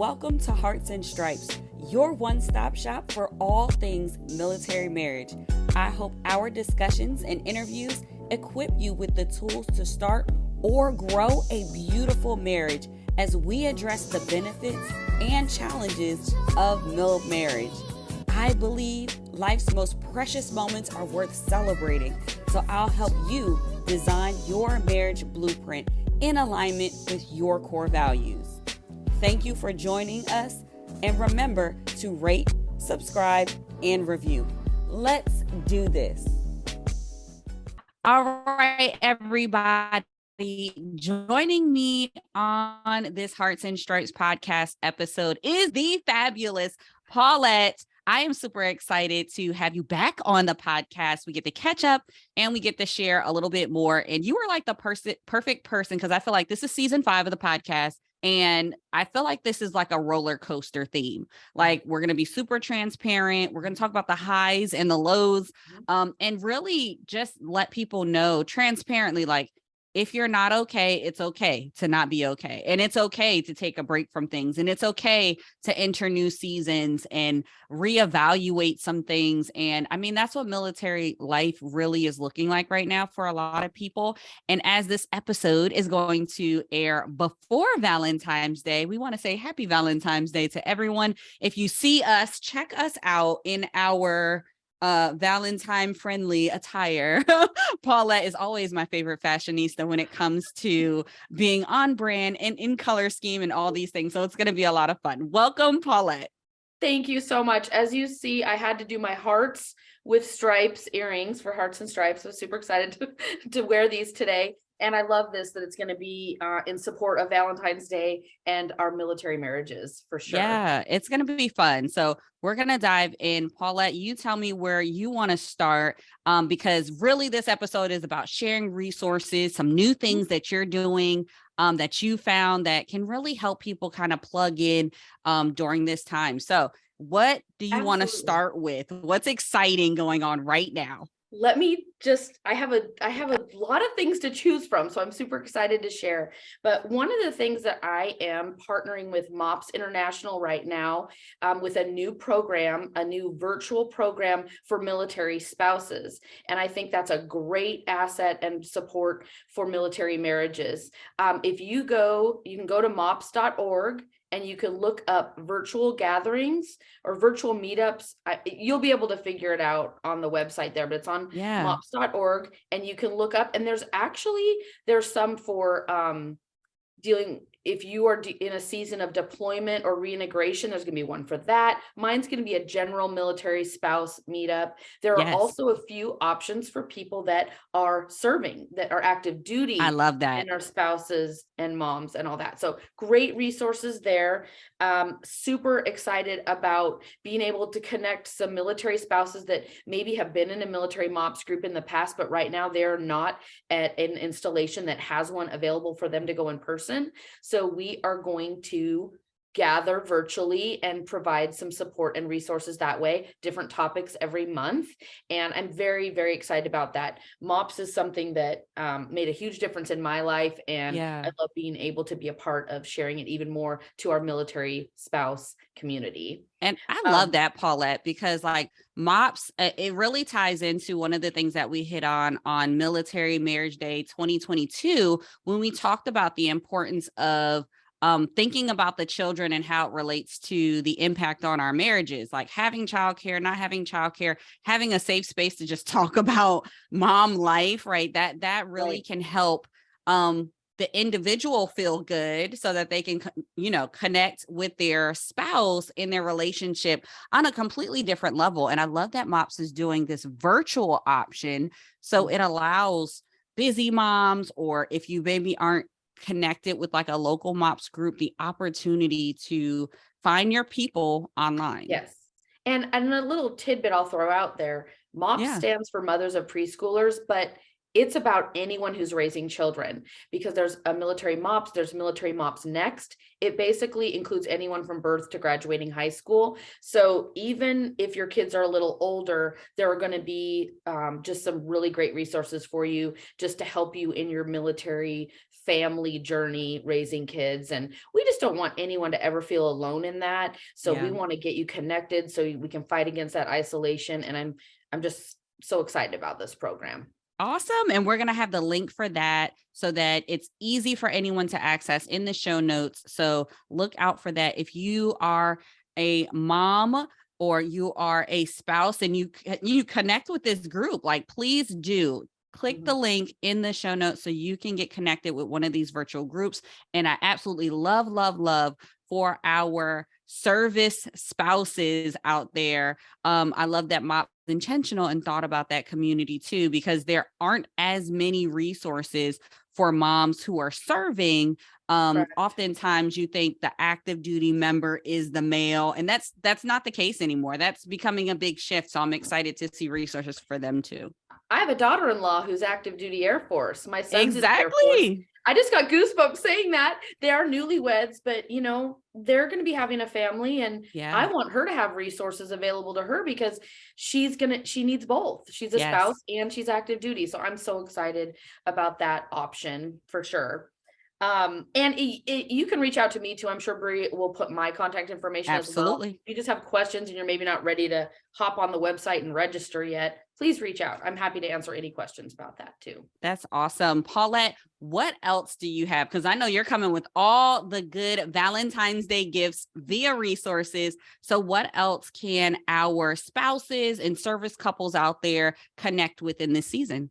Welcome to Hearts and Stripes, your one-stop shop for all things military marriage. I hope our discussions and interviews equip you with the tools to start or grow a beautiful marriage as we address the benefits and challenges of MILF marriage. I believe life's most precious moments are worth celebrating, so I'll help you design your marriage blueprint in alignment with your core values. Thank you for joining us, and remember to rate, subscribe, and review. Let's do this. All right, everybody. Joining me on this Hearts and Stripes podcast episode is the fabulous Paulette. I am super excited to have you back on the podcast. We get to catch up and we get to share a little bit more. And you are like the perfect person, because I feel like this is season 5 of the podcast. And I feel like this is like a roller coaster theme. Like, we're going to be super transparent. We're going to talk about the highs and the lows, and really just let people know transparently, like, if you're not okay, it's okay to not be okay. And it's okay to take a break from things. And it's okay to enter new seasons and reevaluate some things. And I mean, that's what military life really is looking like right now for a lot of people. And as this episode is going to air before Valentine's Day, we want to say happy Valentine's Day to everyone. If you see us, check us out in our Valentine friendly attire. Paulette is always my favorite fashionista when it comes to being on brand and in color scheme and all these things. So it's going to be a lot of fun. Welcome, Paulette. Thank you so much. As you see, I had to do my hearts with stripes earrings for Hearts and Stripes. I was super excited to wear these today. And I love this, that it's going to be in support of Valentine's Day and our military marriages, for sure. Yeah, it's going to be fun. So we're going to dive in. Paulette, you tell me where you want to start, because really this episode is about sharing resources, some new things that you're doing, that you found that can really help people kind of plug in during this time. So what do you want to start with? What's exciting going on right now? Let me just, I have a lot of things to choose from, so I'm super excited to share. But one of the things that I am partnering with MOPS International right now with a new program, a new virtual program for military spouses. And I think that's a great asset and support for military marriages. If you can go to mops.org. And you can look up virtual gatherings or virtual meetups. You'll be able to figure it out on the website there, but it's on mops.org, and you can look up, and there's some for dealing, if you are in a season of deployment or reintegration, there's going to be one for that. Mine's going to be a general military spouse meetup. There are also a few options for people that are serving, that are active duty. I love that. And our spouses and moms and all that. So great resources there. Super excited about being able to connect some military spouses that maybe have been in a military MOPS group in the past, but right now they're not at an installation that has one available for them to go in person. So we are going to gather virtually and provide some support and resources that way, different topics every month. And I'm very, very excited about that. MOPS is something that made a huge difference in my life. And I love being able to be a part of sharing it even more to our military spouse community. And I love that, Paulette, because like MOPS, it really ties into one of the things that we hit on Military Marriage Day 2022, when we talked about the importance of thinking about the children and how it relates to the impact on our marriages, like having childcare, not having childcare, having a safe space to just talk about mom life, right? That really can help the individual feel good so that they can, connect with their spouse in their relationship on a completely different level. And I love that MOPS is doing this virtual option. So it allows busy moms, or if you maybe aren't connected with like a local MOPS group, the opportunity to find your people online. Yes. And a little tidbit I'll throw out there. MOPS stands for Mothers of Preschoolers, but it's about anyone who's raising children, because there's a military MOPS, there's military MOPS Next. It basically includes anyone from birth to graduating high school. So even if your kids are a little older, there are going to be just some really great resources for you just to help you in your military family journey raising kids, and we just don't want anyone to ever feel alone in that. So we want to get you connected so we can fight against that isolation, and I'm just so excited about this program. Awesome. And we're going to have the link for that so that it's easy for anyone to access in the show notes. So look out for that. If you are a mom or you are a spouse and you connect with this group, like, please do click the link in the show notes so you can get connected with one of these virtual groups. And I absolutely love for our service spouses out there. I love that MOP is intentional and thought about that community too, because there aren't as many resources for moms who are serving. Oftentimes you think the active duty member is the male, and that's not the case anymore. That's becoming a big shift. So I'm excited to see resources for them too. I have a daughter-in-law who's active duty Air Force. My son's in Air Force. I just got goosebumps saying that. They are newlyweds, but they're going to be having a family, and I want her to have resources available to her because she needs both. She's a spouse and she's active duty. So I'm so excited about that option for sure. And you can reach out to me too. I'm sure Bree will put my contact information as well. If you just have questions and you're maybe not ready to hop on the website and register yet, please reach out. I'm happy to answer any questions about that too. That's awesome. Paulette, what else do you have? Because I know you're coming with all the good Valentine's Day gifts via resources. So what else can our spouses and service couples out there connect with in this season?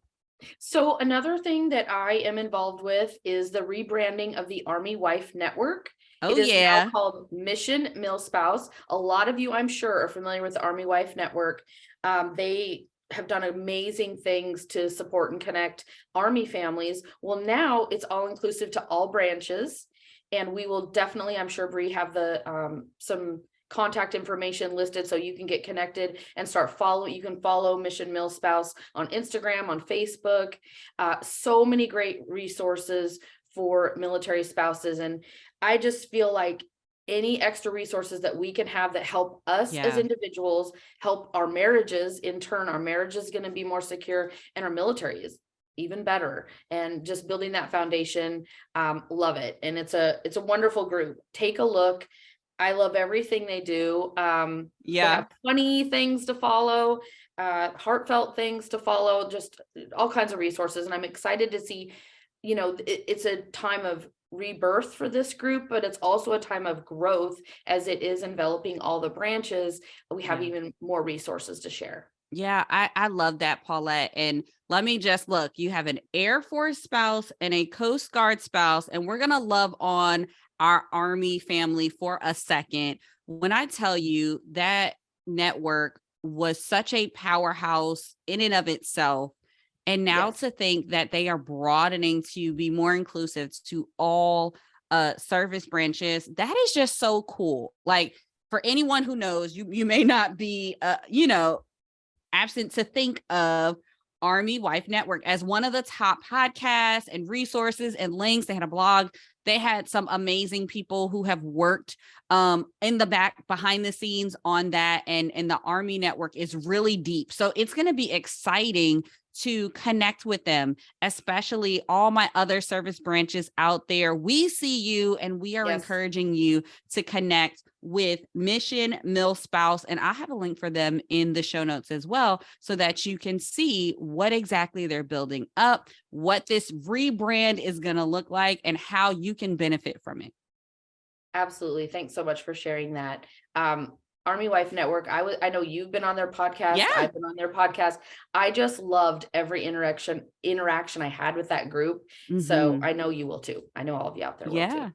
So another thing that I am involved with is the rebranding of the Army Wife Network. It is now called Mission Spouse. A lot of you, I'm sure, are familiar with the Army Wife Network. They have done amazing things to support and connect Army families. Well, now it's all inclusive to all branches, and we will definitely, I'm sure Bree have the some contact information listed so you can get connected and start following. You can follow Mission Spouse on Instagram, on Facebook. So many great resources for military spouses. And I just feel like any extra resources that we can have that help us as individuals, help our marriages, in turn, our marriage is going to be more secure and our military is even better. And just building that foundation, love it. And it's a wonderful group. Take a look. I love everything they do. They have funny things to follow, heartfelt things to follow, just all kinds of resources. And I'm excited to see, it's a time of rebirth for this group, but it's also a time of growth as it is enveloping all the branches. We have even more resources to share. Yeah, I love that, Paulette. And let me just look, you have an Air Force spouse and a Coast Guard spouse, and we're going to love on our Army family for a second. When I tell you that network was such a powerhouse in and of itself, and now to think that they are broadening to be more inclusive to all service branches, that is just so cool. Like, for anyone who knows, you may not be, absent to think of Army Wife Network as one of the top podcasts and resources and links. They had a blog. They had some amazing people who have worked in the back behind the scenes on that. And the Army Network is really deep. So it's going to be exciting to connect with them, especially all my other service branches out there. We see you and we are encouraging you to connect with Mission Spouse. And I have a link for them in the show notes as well, so that you can see what exactly they're building up, what this rebrand is going to look like, and how you can benefit from it. Absolutely. Thanks so much for sharing that. Army Wife Network. I know you've been on their podcast. Yeah. I've been on their podcast. I just loved every interaction I had with that group. Mm-hmm. So I know you will too. I know all of you out there will too.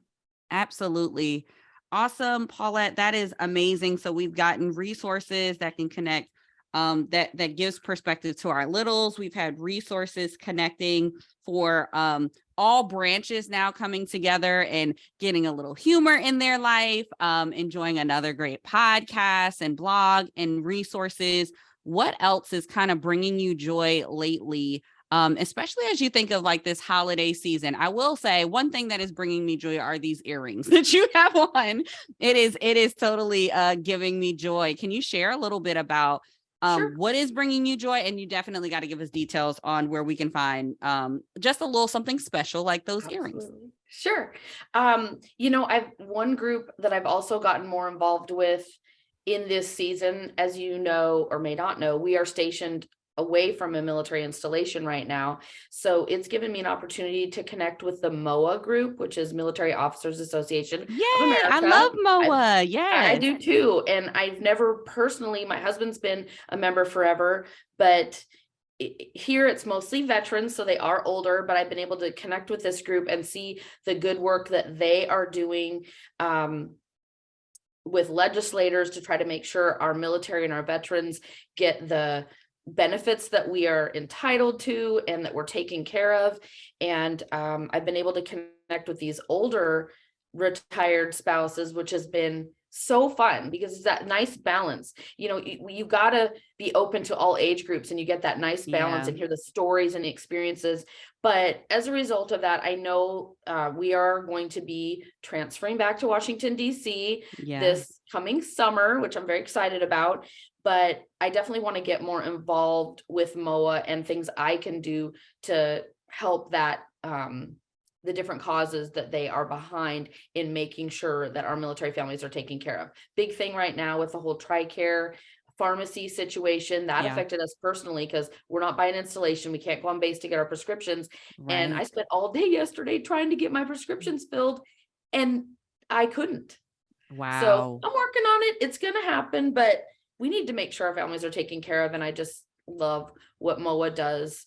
Absolutely. Awesome, Paulette. That is amazing. So we've gotten resources that can connect, that gives perspective to our littles. We've had resources connecting for all branches now coming together and getting a little humor in their life, enjoying another great podcast and blog and resources. What else is kind of bringing you joy lately? Especially as you think of like this holiday season. I will say one thing that is bringing me joy are these earrings that you have on. It is totally giving me joy. Can you share a little bit about Sure. What is bringing you joy? And you definitely got to give us details on where we can find just a little something special like those earrings. Absolutely. Sure. I've one group that I've also gotten more involved with in this season, as you know, or may not know, we are stationed away from a military installation right now. So it's given me an opportunity to connect with the MOAA group, which is Military Officers Association of Yay, America. I love MOAA. I Yes. do too. And I've never personally, my husband's been a member forever, but here it's mostly veterans, so they are older, but I've been able to connect with this group and see the good work that they are doing with legislators to try to make sure our military and our veterans get the benefits that we are entitled to and that we're taken care of. And I've been able to connect with these older retired spouses, which has been so fun because it's that nice balance. You gotta be open to all age groups and you get that nice balance and hear the stories and the experiences. But as a result of that, I know we are going to be transferring back to Washington, D.C. this coming summer, which I'm very excited about. But I definitely want to get more involved with MOAA and things I can do to help that the different causes that they are behind in making sure that our military families are taken care of. Big thing right now with the whole TRICARE pharmacy situation that affected us personally because we're not buying installation. We can't go on base to get our prescriptions. Right. And I spent all day yesterday trying to get my prescriptions filled and I couldn't. Wow. So I'm working on it. It's going to happen, but we need to make sure our families are taken care of. And I just love what MOAA does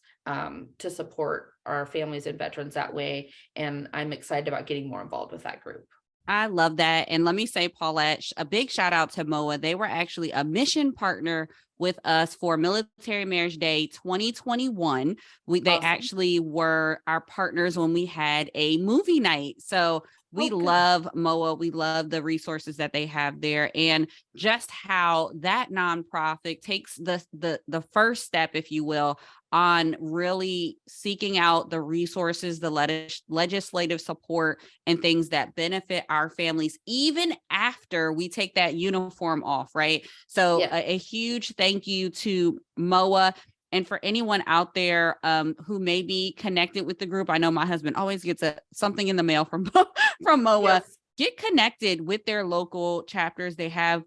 to support our families and veterans that way. And I'm excited about getting more involved with that group. I love that. And let me say, Paulette, a big shout out to MOAA. They were actually a mission partner with us for Military Marriage Day 2021. They actually were our partners when we had a movie night. So we love MOAA. We love the resources that they have there and just how that nonprofit takes the first step, if you will, on really seeking out the resources, the legislative support and things that benefit our families, even after we take that uniform off, right? So a huge thank you to MOAA. And for anyone out there who may be connected with the group, I know my husband always gets something in the mail from MOAA. Yes. Get connected with their local chapters. They have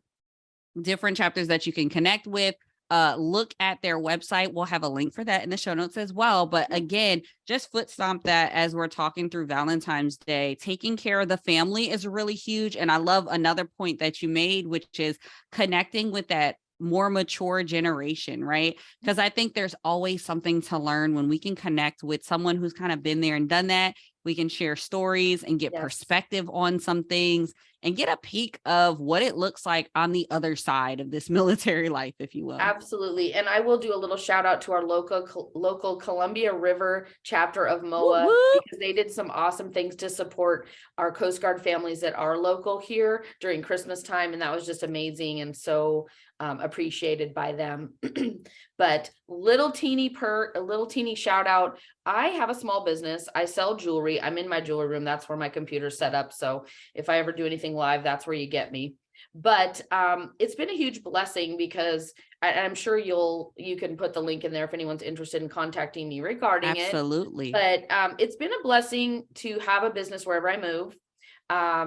different chapters that you can connect with. Look at their website. We'll have a link for that in the show notes as well. But again, just foot stomp that as we're talking through Valentine's Day, taking care of the family is really huge. And I love another point that you made, which is connecting with that more mature generation, right? Because I think there's always something to learn when we can connect with someone who's kind of been there and done that. We can share stories and get perspective on some things and get a peek of what it looks like on the other side of this military life, if you will. Absolutely. And I will do a little shout out to our local Columbia River chapter of MOAA, because they did some awesome things to support our Coast Guard families that are local here during Christmas time. And that was just amazing. And so appreciated by them. But a little teeny shout out. I have a small business. I sell jewelry. I'm in my jewelry room. That's where my computer's set up. So if I ever do anything live, that's where you get me. But it's been a huge blessing because I'm sure you can put the link in there if anyone's interested in contacting me regarding it. Absolutely. But it's been a blessing to have a business wherever I move.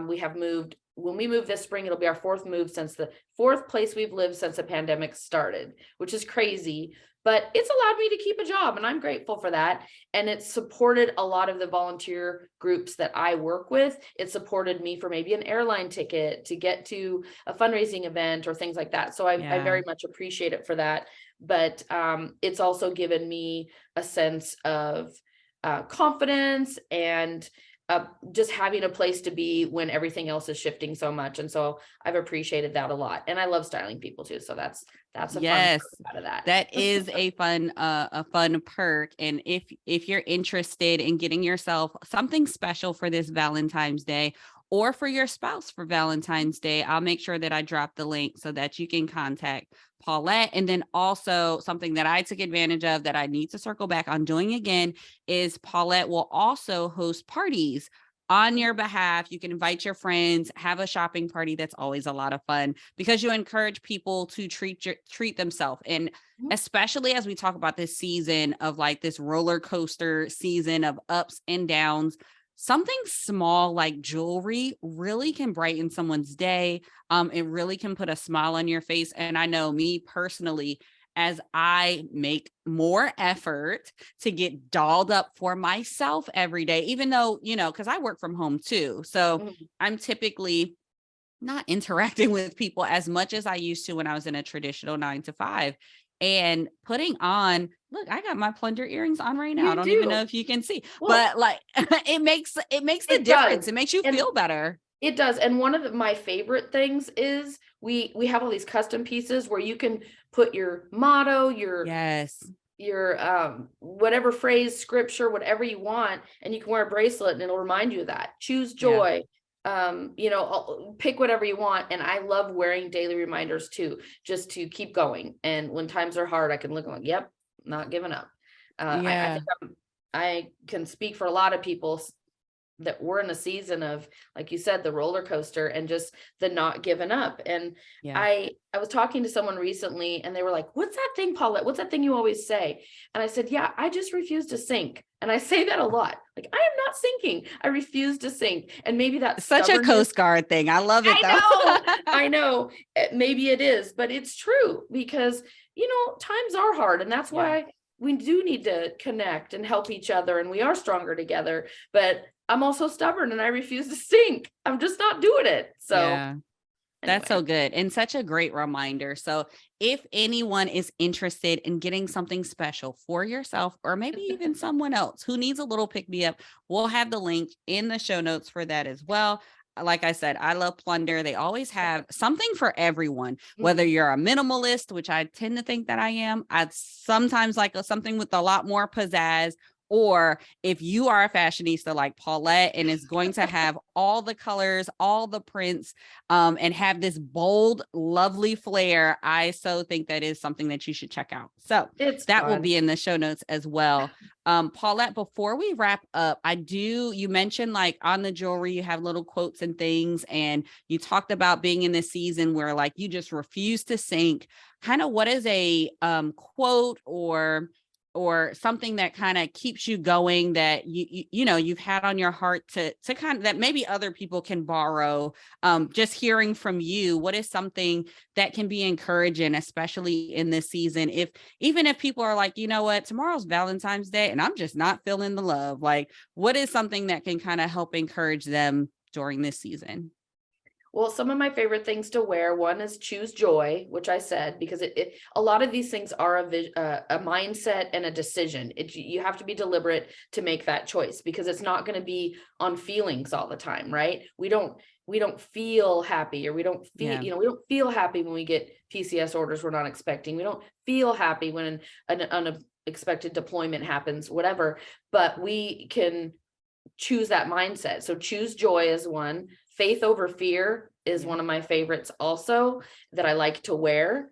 We have moved. When we move this spring, it'll be our fourth move since the fourth place we've lived since the pandemic started, which is crazy, but it's allowed me to keep a job and I'm grateful for that. And it's supported a lot of the volunteer groups that I work with. It supported me for maybe an airline ticket to get to a fundraising event or things like that. So I very much appreciate it for that. But it's also given me a sense of confidence and just having a place to be when everything else is shifting so much. And so I've appreciated that a lot. And I love styling people too. So that's a fun perk out of that. That is a fun perk. And if you're interested in getting yourself something special for this Valentine's Day or for your spouse for Valentine's Day, I'll make sure that I drop the link so that you can contact Paulette. And then also something that I took advantage of that I need to circle back on doing again is Paulette will also host parties on your behalf. You can invite your friends, have a shopping party. That's always a lot of fun because you encourage people to treat themselves. And especially as we talk about this season of like this roller coaster season of ups and downs, something small like jewelry really can brighten someone's day. It really can put a smile on your face. And I know me personally, as I make more effort to get dolled up for myself every day, even though, because I work from home too. So I'm typically not interacting with people as much as I used to when I was in a traditional 9 to 5. And putting on, look, I got my Plunder earrings on right now. I don't even know if you can see, but like it makes the difference. It makes you feel better. It does. And one of my favorite things is we have all these custom pieces where you can put your motto, your whatever phrase, scripture, whatever you want, and you can wear a bracelet and it'll remind you of that. Choose joy. Pick whatever you want. And I love wearing daily reminders too, just to keep going. And when times are hard, I can look like, yep, not giving up. I think I can speak for a lot of people that we're in a season of, like you said, the roller coaster and just the not giving up. And I was talking to someone recently and they were like, what's that thing, Paulette? What's that thing you always say? And I said, yeah, I just refuse to sink. And I say that a lot. Like, I am not sinking. I refuse to sink. And maybe that's such a Coast Guard thing. I love it. I know. Maybe it is, but it's true because, times are hard. And that's why we do need to connect and help each other. And we are stronger together. But I'm also stubborn and I refuse to sink. I'm just not doing it. So that's so good. And such a great reminder. So if anyone is interested in getting something special for yourself, or maybe even someone else who needs a little pick me up, we'll have the link in the show notes for that as well. Like I said, I love Plunder. They always have something for everyone, whether you're a minimalist, which I tend to think that I am. I'd sometimes like something with a lot more pizzazz. Or if you are a fashionista like Paulette and is going to have all the colors, all the prints, and have this bold, lovely flair, I so think that is something that you should check out. So that will be in the show notes as well. Paulette, before we wrap up, you mentioned like on the jewelry, you have little quotes and things, and you talked about being in this season where like you just refuse to sink. Kind of what is a quote or something that kind of keeps you going that you've had on your heart to kind of that maybe other people can borrow. Just hearing from you, what is something that can be encouraging, especially in this season, even if people are like, you know what, tomorrow's Valentine's Day and I'm just not feeling the love, like what is something that can kind of help encourage them during this season? Well, some of my favorite things to wear, one is choose joy, which I said, because a lot of these things are a mindset and a decision. You have to be deliberate to make that choice because it's not going to be on feelings all the time, right? We don't feel happy, or we don't feel, we don't feel happy when we get PCS orders we're not expecting. We don't feel happy when an unexpected deployment happens, whatever, but we can choose that mindset. So choose joy is one. Faith over fear is one of my favorites also that I like to wear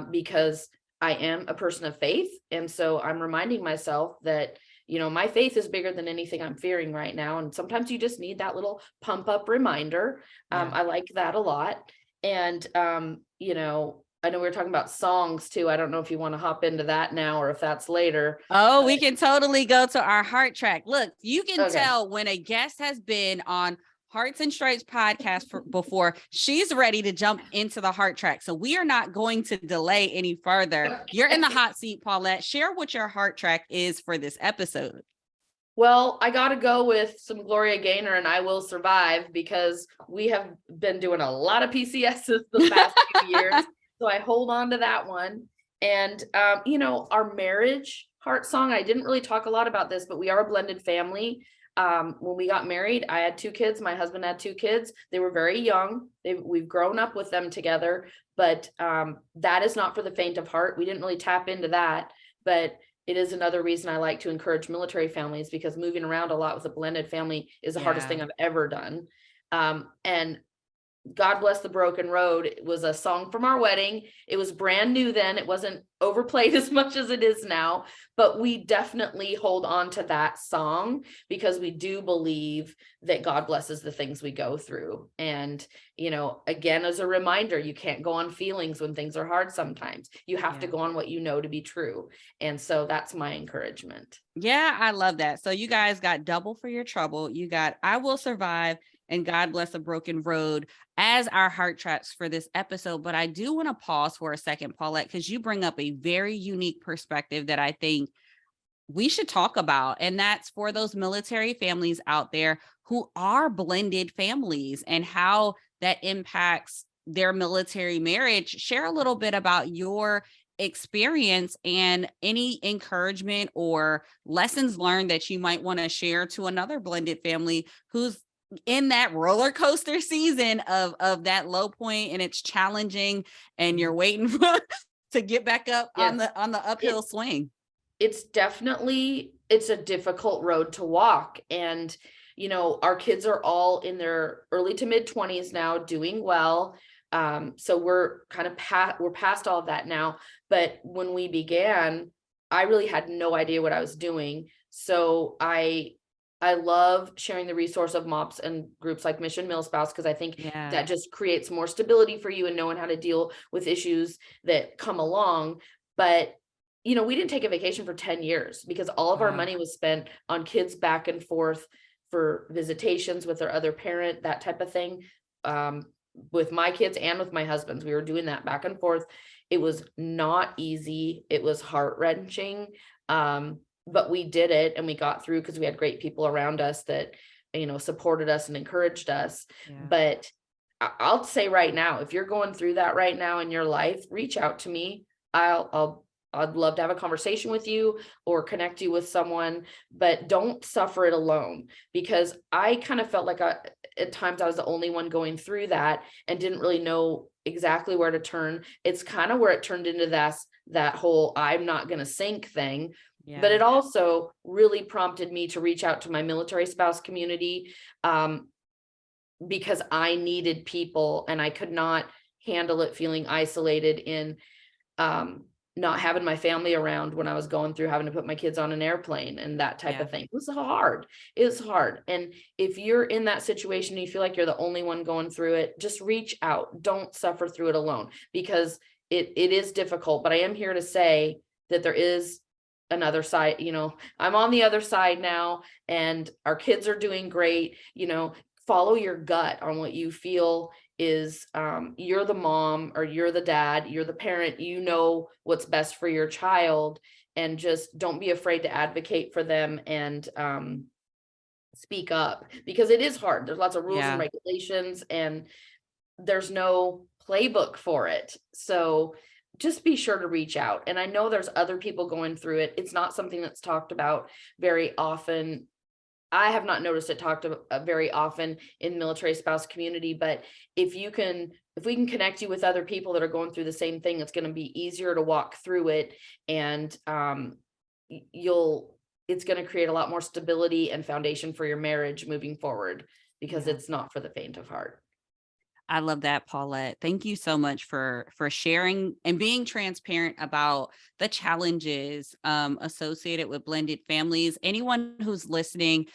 because I am a person of faith. And so I'm reminding myself that, my faith is bigger than anything I'm fearing right now. And sometimes you just need that little pump up reminder. I like that a lot. And, I know we were talking about songs too. I don't know if you want to hop into that now or if that's later. Oh, we can totally go to our heart track. Look, you can tell when a guest has been on Hearts and Stripes podcast before, she's ready to jump into the heart track. So we are not going to delay any further. You're in the hot seat, Paulette. Share what your heart track is for this episode. Well, I got to go with some Gloria Gaynor and I Will Survive because we have been doing a lot of PCSs the past few years. So I hold on to that one. And, our marriage heart song, I didn't really talk a lot about this, but we are a blended family. When we got married, I had 2 kids. My husband had 2 kids. They were very young. We've grown up with them together, but that is not for the faint of heart. We didn't really tap into that, but it is another reason I like to encourage military families because moving around a lot with a blended family is the hardest thing I've ever done. And God Bless the Broken Road. It was a song from our wedding. It was brand new then. It wasn't overplayed as much as it is now, but we definitely hold on to that song because we do believe that God blesses the things we go through. And, again, as a reminder, you can't go on feelings when things are hard sometimes. You have to go on what you know to be true. And so that's my encouragement. Yeah, I love that. So you guys got double for your trouble. You got I Will Survive and God Bless a Broken Road as our heart tracks for this episode. But I do want to pause for a second, Paulette, because you bring up a very unique perspective that I think we should talk about. And that's for those military families out there who are blended families and how that impacts their military marriage. Share a little bit about your experience and any encouragement or lessons learned that you might want to share to another blended family who's in that roller coaster season of that low point, and it's challenging and you're waiting for to get back up on the uphill swing. It's a difficult road to walk. And, our kids are all in their early to mid 20s now, doing well. So we're kind of past all of that now. But when we began, I really had no idea what I was doing. So I love sharing the resource of MOPS and groups like Mission Mill Spouse, because I think that just creates more stability for you and knowing how to deal with issues that come along. But we didn't take a vacation for 10 years because all of our money was spent on kids back and forth for visitations with their other parent, that type of thing. With my kids and with my husband's, we were doing that back and forth. It was not easy. It was heart-wrenching. But we did it and we got through because we had great people around us that, supported us and encouraged us. But I'll say right now, if you're going through that right now in your life, reach out to me. I'd love to have a conversation with you or connect you with someone, but don't suffer it alone, because I kind of felt like at times I was the only one going through that and didn't really know exactly where to turn. It's kind of where it turned into that whole I'm not going to sink thing. But it also really prompted me to reach out to my military spouse community, because I needed people and I could not handle it feeling isolated in not having my family around when I was going through having to put my kids on an airplane and that type of thing. It was hard. And if you're in that situation, and you feel like you're the only one going through it, just reach out. Don't suffer through it alone, because it is difficult. But I am here to say that there is another side. I'm on the other side now and our kids are doing great. Follow your gut on what you feel is you're the mom or you're the dad, you're the parent, what's best for your child, and just don't be afraid to advocate for them and speak up, because it is hard. There's lots of rules and regulations and there's no playbook for it. So just be sure to reach out. And I know there's other people going through it. It's not something that's talked about very often. I have not noticed it talked about very often in military spouse community, but if we can connect you with other people that are going through the same thing, it's going to be easier to walk through it. And it's going to create a lot more stability and foundation for your marriage moving forward, because it's not for the faint of heart. I love that, Paulette. Thank you so much for sharing and being transparent about the challenges associated with blended families. Anyone who's listening,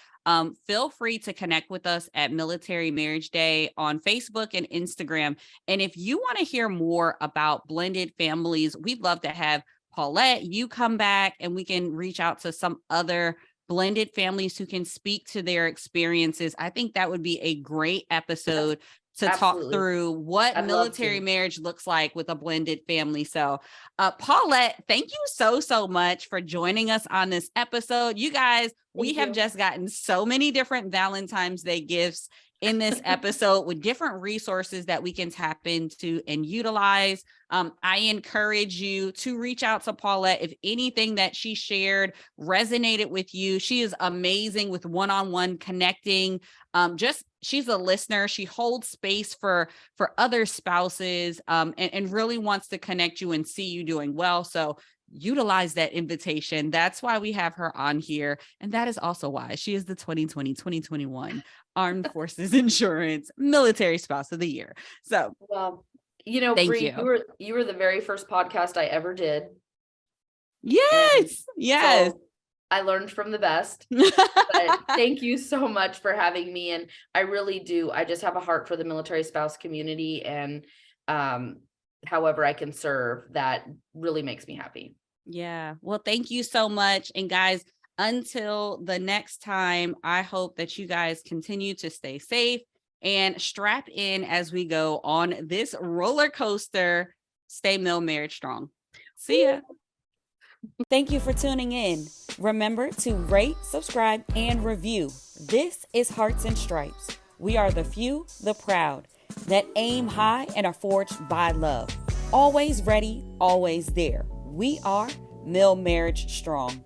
feel free to connect with us at Military Marriage Day on Facebook and Instagram. And if you want to hear more about blended families, we'd love to have Paulette, you come back and we can reach out to some other blended families who can speak to their experiences. I think that would be a great episode to talk through what military marriage looks like with a blended family. So, Paulette, thank you so much for joining us on this episode. You guys, we have just gotten so many different Valentine's Day gifts in this episode with different resources that we can tap into and utilize. I encourage you to reach out to Paulette if anything that she shared resonated with you. She is amazing with one-on-one connecting. She's a listener. She holds space for other spouses and really wants to connect you and see you doing well. So utilize that invitation. That's why we have her on here. And that is also why she is the 2020-2021 Armed Forces Insurance Military Spouse of the Year. So, well, thank Bree, you. You were the very first podcast I ever did. Yes. Yes. So I learned from the best. But thank you so much for having me. And I really do. I just have a heart for the military spouse community, and however I can serve, that really makes me happy. Yeah. Well, thank you so much. And guys, until the next time, I hope that you guys continue to stay safe and strap in as we go on this roller coaster. Stay Mil Marriage Strong. See ya. Thank you for tuning in. Remember to rate, subscribe, and review. This is Hearts and Stripes. We are the few, the proud, that aim high and are forged by love. Always ready, always there. We are Mil Marriage Strong.